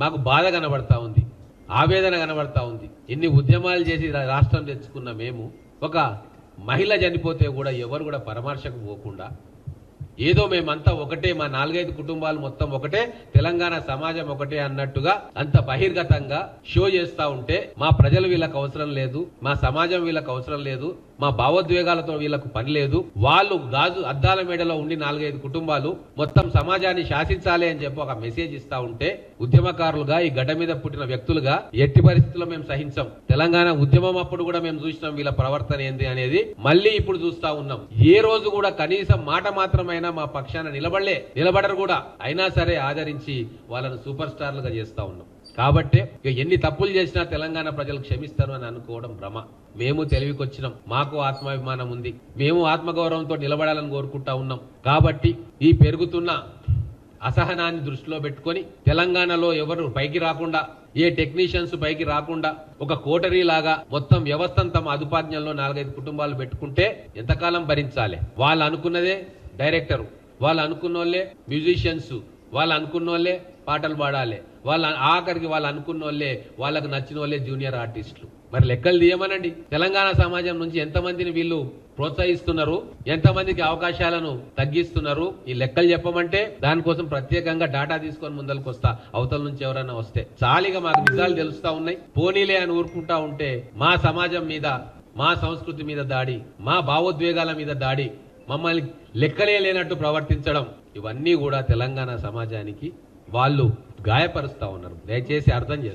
మాకు బాధ కనబడతా ఉంది, ఆవేదన కనబడతా ఉంది. ఎన్ని ఉద్యమాలు చేసి రాష్ట్రం తెచ్చుకున్న మేము ఒక మహిళ చనిపోతే కూడా ఎవరు కూడా పరామర్శకు పోకుండా ఏదో మేమంతా ఒకటే, మా 4-5 కుటుంబాలు మొత్తం ఒకటే, తెలంగాణ సమాజం ఒకటే అన్నట్టుగా అంత బహిర్గతంగా షో చేస్తా ఉంటే మా ప్రజలు వీళ్ళకి అవసరం లేదు, మా సమాజం వీళ్ళకి అవసరం లేదు, మా భావోద్వేగాలతో వీళ్ళకు పని లేదు, వాళ్ళు గాజు అద్దాల మేడలో ఉండి 4-5 కుటుంబాలు మొత్తం సమాజాన్ని శాసించాలి అని చెప్పి ఒక మెసేజ్ ఇస్తా ఉంటే ఉద్యమకారులుగా, ఈ గడ్డ మీద పుట్టిన వ్యక్తులుగా ఎట్టి పరిస్థితుల్లో మేము సహించాం. తెలంగాణ ఉద్యమం అప్పుడు కూడా మేము చూసినాం వీళ్ళ ప్రవర్తన ఏంది అనేది, మళ్ళీ ఇప్పుడు చూస్తా ఉన్నాం. ఏ రోజు కూడా కనీసం మాట మాత్రమైనా మా పక్షాన నిలబడరు కూడా, అయినా సరే ఆదరించి వాళ్ళను సూపర్ స్టార్లుగా చేస్తా ఉన్నాం. కాబట్టి ఎన్ని తప్పులు చేసినా తెలంగాణ ప్రజలు క్షమిస్తారు అని అనుకోవడం భ్రమ. మేము తెలివికొచ్చినాం, మాకు ఆత్మాభిమానం ఉంది, మేము ఆత్మగౌరవంతో నిలబడాలని కోరుకుంటా ఉన్నాం. కాబట్టి ఈ పెరుగుతున్న అసహనాన్ని దృష్టిలో పెట్టుకొని తెలంగాణలో ఎవరు పైకి రాకుండా, ఏ టెక్నీషియన్స్ పైకి రాకుండా ఒక కోటరీ లాగా మొత్తం వ్యవస్థను తమ అదుపాజ్ఞంలో 4-5 కుటుంబాలు పెట్టుకుంటే ఎంతకాలం భరించాలి? వాళ్ళు అనుకున్నదే డైరెక్టర్, వాళ్ళు అనుకున్న వాళ్ళే మ్యూజిషియన్స్, వాళ్ళు అనుకున్న వాళ్ళే పాటలు పాడాలి, ఆఖరికి వాళ్ళు అనుకున్న వాళ్ళే, వాళ్ళకు నచ్చిన వాళ్ళే జూనియర్ ఆర్టిస్టులు. మరి లెక్కలు తీయమనండి. తెలంగాణ సమాజం నుంచి ఎంతమందిని వీళ్ళు ప్రోత్సహిస్తున్నారు, ఎంతమందికి అవకాశాలను తగ్గిస్తున్నారు, ఈ లెక్కలు చెప్పమంటే దానికోసం ప్రత్యేకంగా డాటా తీసుకొని ముందరకు వస్తా. అవతల నుంచి ఎవరైనా వస్తే చాలిగా మాకు నిజాలు తెలుస్తా ఉన్నాయి. పోనీలే అని ఊరుకుంటా ఉంటే మా సమాజం మీద, మా సంస్కృతి మీద దాడి, మా భావోద్వేగాల మీద దాడి, మమ్మల్ని లెక్కలే లేనట్టు ప్రవర్తించడం, ఇవన్నీ కూడా తెలంగాణ సమాజానికి వాళ్ళు గాయపరుస్తా ఉన్నారు. దయచేసి అర్థం చేసుకోండి.